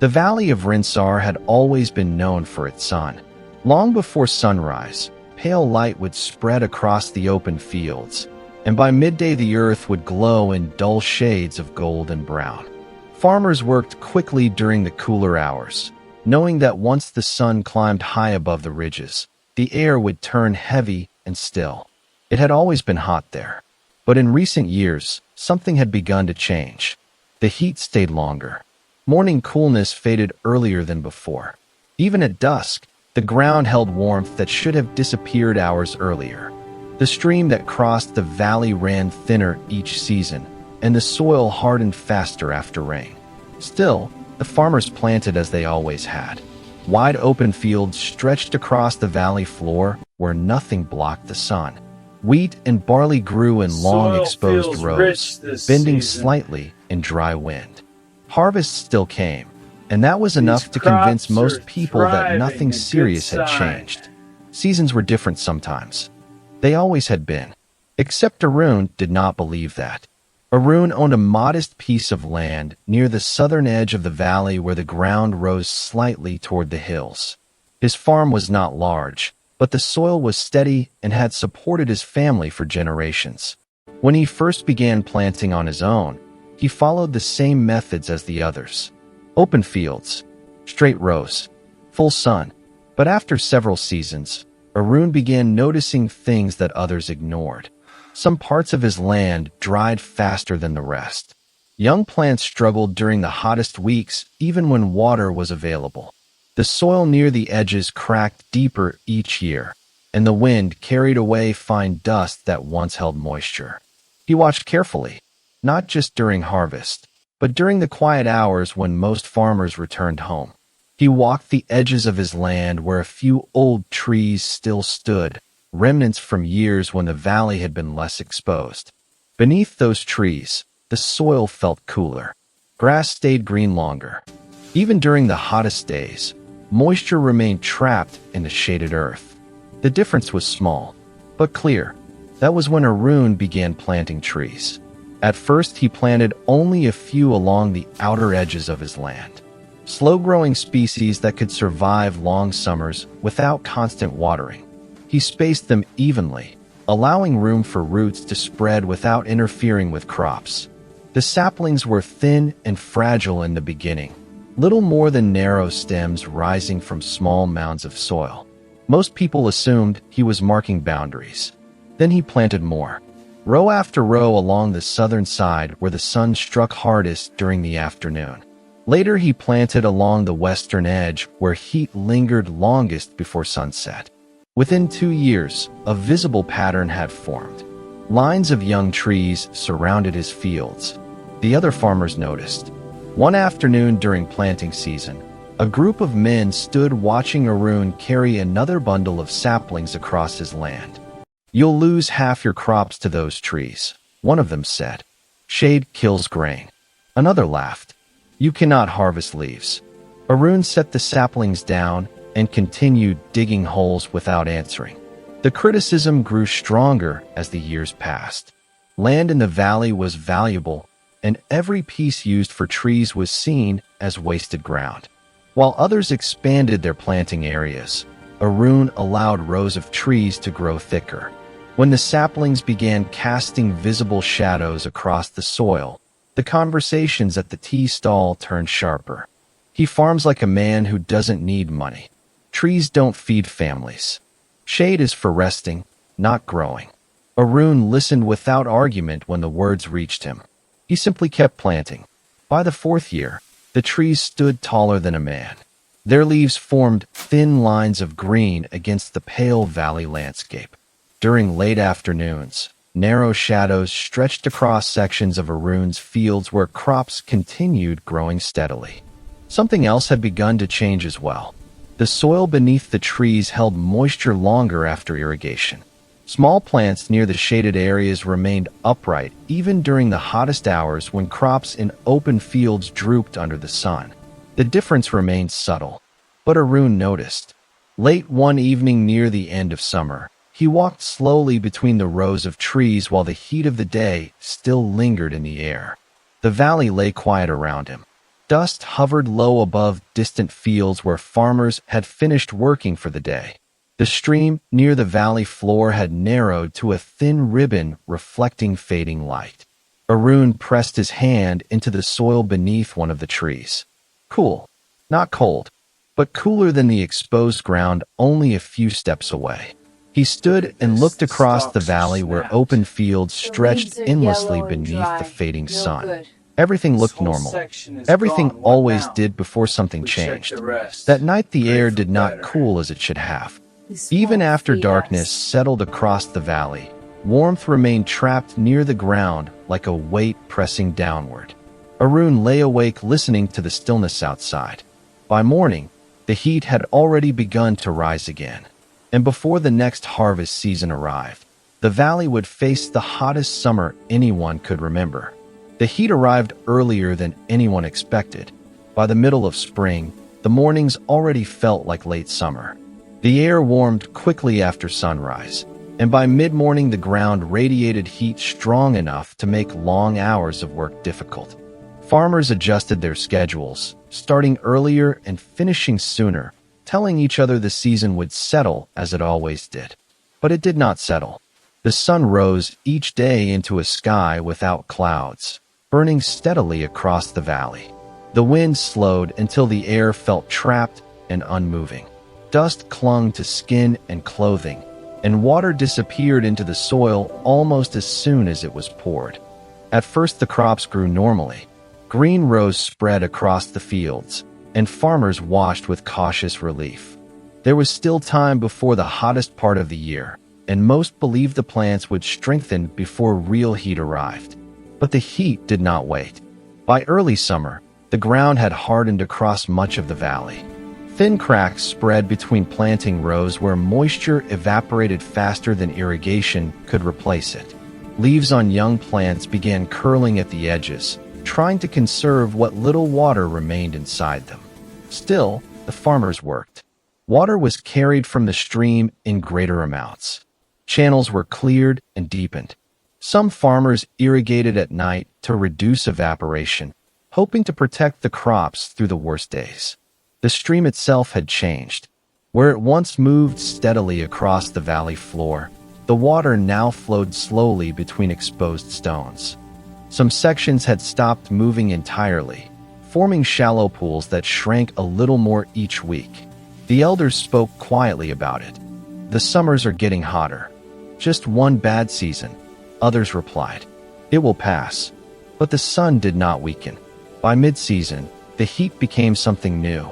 The valley of Rinsar had always been known for its sun. Long before sunrise, pale light would spread across the open fields, and by midday the earth would glow in dull shades of gold and brown. Farmers worked quickly during the cooler hours, knowing that once the sun climbed high above the ridges, the air would turn heavy and still. It had always been hot there, but in recent years, something had begun to change. The heat stayed longer. Morning coolness faded earlier than before. Even at dusk, the ground held warmth that should have disappeared hours earlier. The stream that crossed the valley ran thinner each season, and the soil hardened faster after rain. Still, the farmers planted as they always had. Wide open fields stretched across the valley floor where nothing blocked the sun. Wheat and barley grew in long exposed rows, bending slightly in dry wind. Harvest still came, and that was enough to convince most people that nothing serious had changed. Seasons were different sometimes. They always had been. Except Arun did not believe that. Arun owned a modest piece of land near the southern edge of the valley where the ground rose slightly toward the hills. His farm was not large, but the soil was steady and had supported his family for generations. When he first began planting on his own, he followed the same methods as the others. Open fields, straight rows, full sun. But after several seasons, Arun began noticing things that others ignored. Some parts of his land dried faster than the rest. Young plants struggled during the hottest weeks, even when water was available. The soil near the edges cracked deeper each year, and the wind carried away fine dust that once held moisture. He watched carefully, not just during harvest, but during the quiet hours when most farmers returned home. He walked the edges of his land where a few old trees still stood, remnants from years when the valley had been less exposed. Beneath those trees, the soil felt cooler. Grass stayed green longer. Even during the hottest days, moisture remained trapped in the shaded earth. The difference was small, but clear. That was when Arun began planting trees. At first, he planted only a few along the outer edges of his land. Slow-growing species that could survive long summers without constant watering. He spaced them evenly, allowing room for roots to spread without interfering with crops. The saplings were thin and fragile in the beginning, little more than narrow stems rising from small mounds of soil. Most people assumed he was marking boundaries. Then he planted more, row after row along the southern side where the sun struck hardest during the afternoon. Later he planted along the western edge where heat lingered longest before sunset. Within 2 years, a visible pattern had formed. Lines of young trees surrounded his fields. The other farmers noticed. One afternoon during planting season, a group of men stood watching Arun carry another bundle of saplings across his land. "You'll lose half your crops to those trees," one of them said. "Shade kills grain." Another laughed. "You cannot harvest leaves." Arun set the saplings down and continued digging holes without answering. The criticism grew stronger as the years passed. Land in the valley was valuable, and every piece used for trees was seen as wasted ground. While others expanded their planting areas, Arun allowed rows of trees to grow thicker. When the saplings began casting visible shadows across the soil, the conversations at the tea stall turned sharper. "He farms like a man who doesn't need money. Trees don't feed families. Shade is for resting, not growing." Arun listened without argument when the words reached him. He simply kept planting. By the 4th year, the trees stood taller than a man. Their leaves formed thin lines of green against the pale valley landscape. During late afternoons, narrow shadows stretched across sections of Arun's fields where crops continued growing steadily. Something else had begun to change as well. The soil beneath the trees held moisture longer after irrigation. Small plants near the shaded areas remained upright even during the hottest hours when crops in open fields drooped under the sun. The difference remained subtle, but Arun noticed. Late one evening near the end of summer, he walked slowly between the rows of trees while the heat of the day still lingered in the air. The valley lay quiet around him. Dust hovered low above distant fields where farmers had finished working for the day. The stream near the valley floor had narrowed to a thin ribbon reflecting fading light. Arun pressed his hand into the soil beneath one of the trees. Cool. Not cold, but cooler than the exposed ground only a few steps away. He stood and looked across the valley where open fields stretched endlessly beneath the fading sun. Everything looked normal. Everything always did before something changed. That night the air did not cool as it should have. Even after darkness settled across the valley, warmth remained trapped near the ground like a weight pressing downward. Arun lay awake listening to the stillness outside. By morning, the heat had already begun to rise again. And before the next harvest season arrived, the valley would face the hottest summer anyone could remember. The heat arrived earlier than anyone expected. By the middle of spring, the mornings already felt like late summer. The air warmed quickly after sunrise, and by mid-morning the ground radiated heat strong enough to make long hours of work difficult. Farmers adjusted their schedules, starting earlier and finishing sooner, telling each other the season would settle as it always did. But it did not settle. The sun rose each day into a sky without clouds, burning steadily across the valley. The wind slowed until the air felt trapped and unmoving. Dust clung to skin and clothing, and water disappeared into the soil almost as soon as it was poured. At first the crops grew normally. Green rows spread across the fields, and farmers watched with cautious relief. There was still time before the hottest part of the year, and most believed the plants would strengthen before real heat arrived. But the heat did not wait. By early summer, the ground had hardened across much of the valley. Thin cracks spread between planting rows where moisture evaporated faster than irrigation could replace it. Leaves on young plants began curling at the edges, trying to conserve what little water remained inside them. Still, the farmers worked. Water was carried from the stream in greater amounts. Channels were cleared and deepened. Some farmers irrigated at night to reduce evaporation, hoping to protect the crops through the worst days. The stream itself had changed. Where it once moved steadily across the valley floor, the water now flowed slowly between exposed stones. Some sections had stopped moving entirely, forming shallow pools that shrank a little more each week. The elders spoke quietly about it. The summers are getting hotter. Just one bad season, others replied. It will pass. But the sun did not weaken. By mid-season, the heat became something new.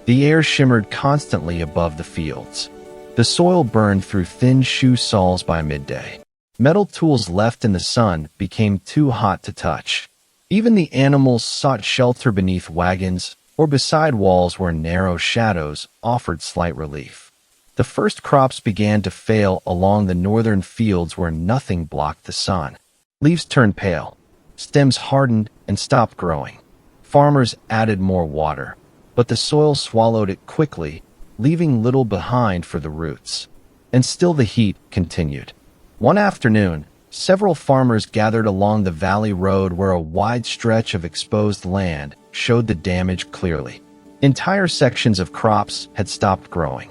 The air shimmered constantly above the fields. The soil burned through thin shoe soles by midday. Metal tools left in the sun became too hot to touch. Even the animals sought shelter beneath wagons or beside walls where narrow shadows offered slight relief. The first crops began to fail along the northern fields where nothing blocked the sun. Leaves turned pale. Stems hardened and stopped growing. Farmers added more water, but the soil swallowed it quickly, leaving little behind for the roots. And still the heat continued. One afternoon, several farmers gathered along the valley road where a wide stretch of exposed land showed the damage clearly. Entire sections of crops had stopped growing.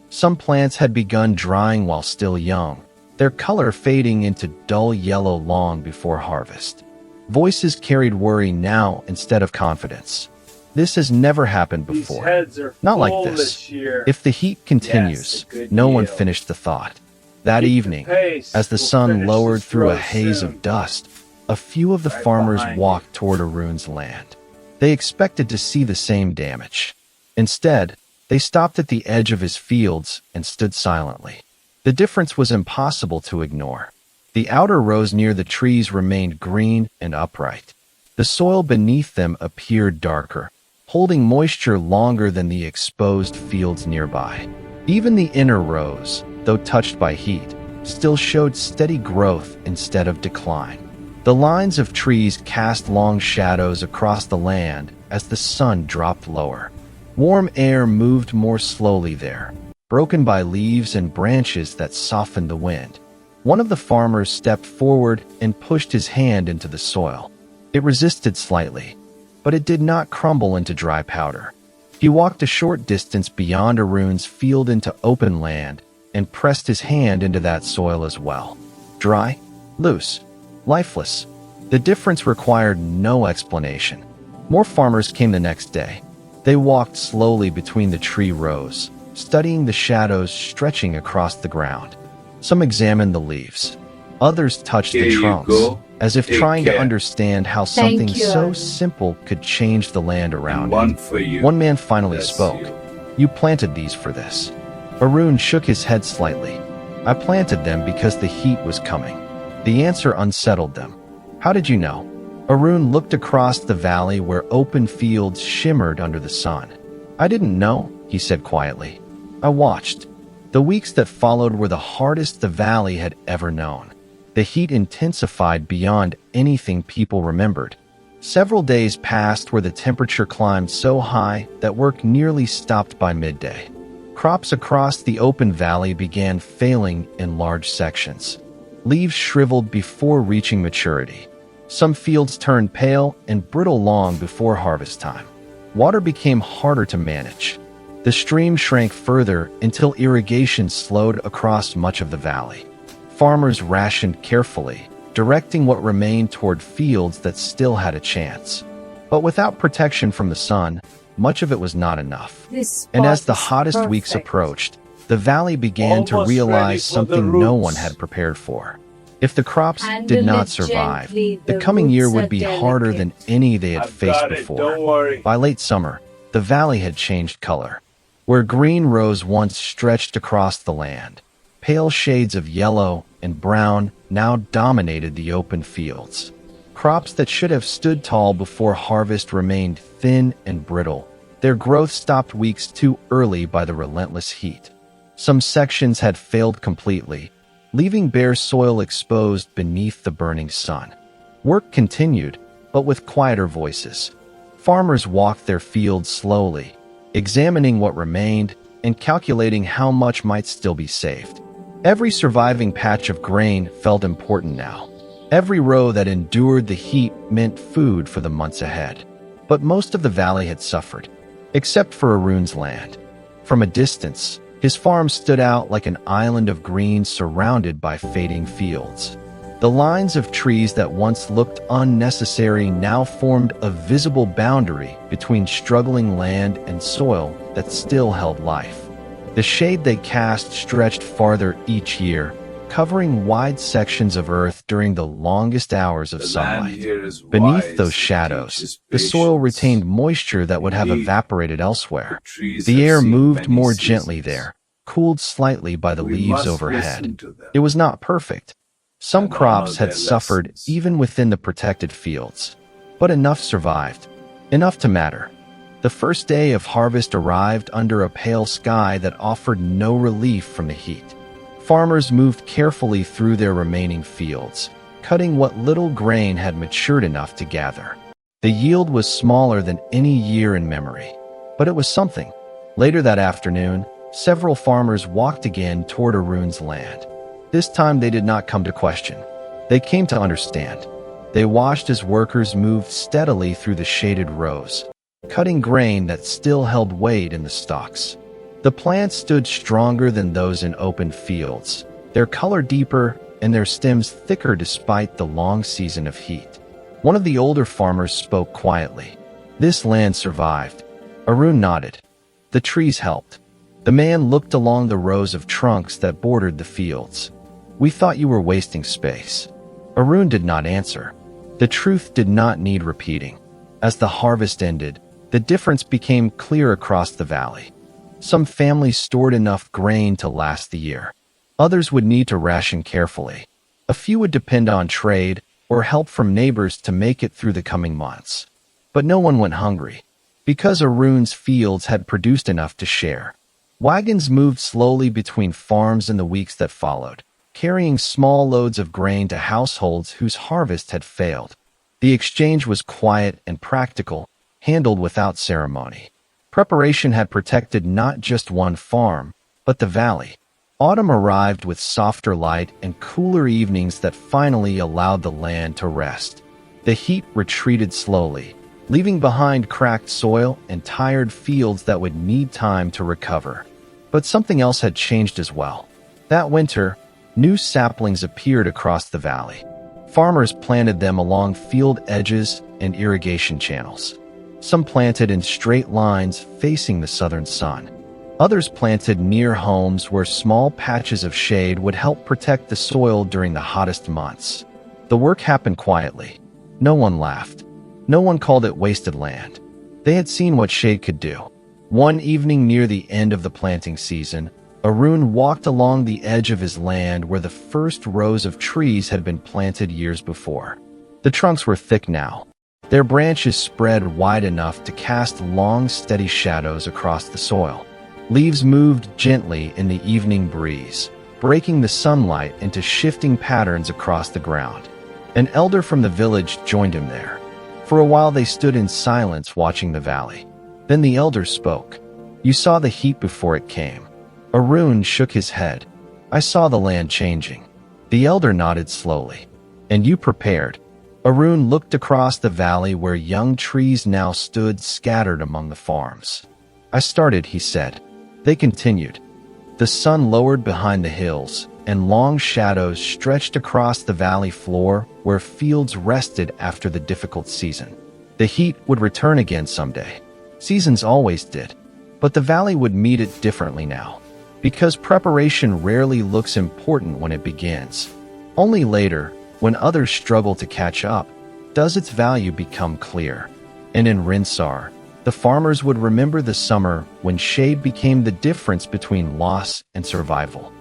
Some plants had begun drying while still young, their color fading into dull yellow long before harvest. Voices carried worry now instead of confidence. This has never happened before. Not like this. If the heat continues, no one finished the thought. That evening, as the sun lowered through a haze of dust, a few of the farmers walked toward Arun's land. They expected to see the same damage. Instead, they stopped at the edge of his fields and stood silently. The difference was impossible to ignore. The outer rows near the trees remained green and upright. The soil beneath them appeared darker, holding moisture longer than the exposed fields nearby. Even the inner rows, though touched by heat, still showed steady growth instead of decline. The lines of trees cast long shadows across the land as the sun dropped lower. Warm air moved more slowly there, broken by leaves and branches that softened the wind. One of the farmers stepped forward and pushed his hand into the soil. It resisted slightly. but it did not crumble into dry powder. He walked a short distance beyond Arun's field into open land and pressed his hand into that soil as well. Dry, loose, lifeless. The difference required no explanation. More farmers came the next day. They walked slowly between the tree rows, studying the shadows stretching across the ground. Some examined the leaves. Others touched the trunks, as if trying to understand how something so simple could change the land around it. One man finally spoke. You planted these for this. Arun shook his head slightly. I planted them because the heat was coming. The answer unsettled them. How did you know? Arun looked across the valley where open fields shimmered under the sun. I didn't know, he said quietly. I watched. The weeks that followed were the hardest the valley had ever known. The heat intensified beyond anything people remembered. Several days passed where the temperature climbed so high that work nearly stopped by midday. Crops across the open valley began failing in large sections. Leaves shriveled before reaching maturity. Some fields turned pale and brittle long before harvest time. Water became harder to manage. The stream shrank further until irrigation slowed across much of the valley. Farmers rationed carefully, directing what remained toward fields that still had a chance. But without protection from the sun, much of it was not enough. And as the hottest weeks approached, the valley began to realize something no one had prepared for. If the crops did not survive, the coming year would be harder than any they had faced before. By late summer, the valley had changed color. Where green rows once stretched across the land, pale shades of yellow and brown now dominated the open fields. Crops that should have stood tall before harvest remained thin and brittle. Their growth stopped weeks too early by the relentless heat. Some sections had failed completely, leaving bare soil exposed beneath the burning sun. Work continued, but with quieter voices. Farmers walked their fields slowly, examining what remained and calculating how much might still be saved. Every surviving patch of grain felt important now. Every row that endured the heat meant food for the months ahead. But most of the valley had suffered, except for Arun's land. From a distance, his farm stood out like an island of green surrounded by fading fields. The lines of trees that once looked unnecessary now formed a visible boundary between struggling land and soil that still held life. The shade they cast stretched farther each year, covering wide sections of earth during the longest hours of sunlight. Beneath those shadows, the soil retained moisture that would have evaporated elsewhere. The air moved more gently there, cooled slightly by the leaves overhead. It was not perfect. Some crops had suffered even within the protected fields, but enough survived, enough to matter. The first day of harvest arrived under a pale sky that offered no relief from the heat. Farmers moved carefully through their remaining fields, cutting what little grain had matured enough to gather. The yield was smaller than any year in memory, but it was something. Later that afternoon, several farmers walked again toward Arun's land. This time they did not come to question. They came to understand. They watched as workers moved steadily through the shaded rows, cutting grain that still held weight in the stalks. The plants stood stronger than those in open fields, their color deeper and their stems thicker despite the long season of heat. One of the older farmers spoke quietly. This land survived. Arun nodded. The trees helped. The man looked along the rows of trunks that bordered the fields. We thought you were wasting space. Arun did not answer. The truth did not need repeating. As the harvest ended, the difference became clear across the valley. Some families stored enough grain to last the year. Others would need to ration carefully. A few would depend on trade or help from neighbors to make it through the coming months. But no one went hungry, because Arun's fields had produced enough to share. Wagons moved slowly between farms in the weeks that followed, carrying small loads of grain to households whose harvest had failed. The exchange was quiet and practical, handled without ceremony. Preparation had protected not just one farm, but the valley. Autumn arrived with softer light and cooler evenings that finally allowed the land to rest. The heat retreated slowly, leaving behind cracked soil and tired fields that would need time to recover. But something else had changed as well. That winter, new saplings appeared across the valley. Farmers planted them along field edges and irrigation channels. Some planted in straight lines facing the southern sun. Others planted near homes where small patches of shade would help protect the soil during the hottest months. The work happened quietly. No one laughed. No one called it wasted land. They had seen what shade could do. One evening near the end of the planting season, Arun walked along the edge of his land where the first rows of trees had been planted years before. The trunks were thick now. Their branches spread wide enough to cast long, steady shadows across the soil. Leaves moved gently in the evening breeze, breaking the sunlight into shifting patterns across the ground. An elder from the village joined him there. For a while they stood in silence watching the valley. Then the elder spoke. "You saw the heat before it came." Arun shook his head. "I saw the land changing." The elder nodded slowly. "And you prepared." Arun looked across the valley where young trees now stood scattered among the farms. "I started," he said. They continued. The sun lowered behind the hills, and long shadows stretched across the valley floor where fields rested after the difficult season. The heat would return again someday. Seasons always did. But the valley would meet it differently now. Because preparation rarely looks important when it begins. Only later, when others struggle to catch up, does its value become clear. And in Rinsar, the farmers would remember the summer when shade became the difference between loss and survival.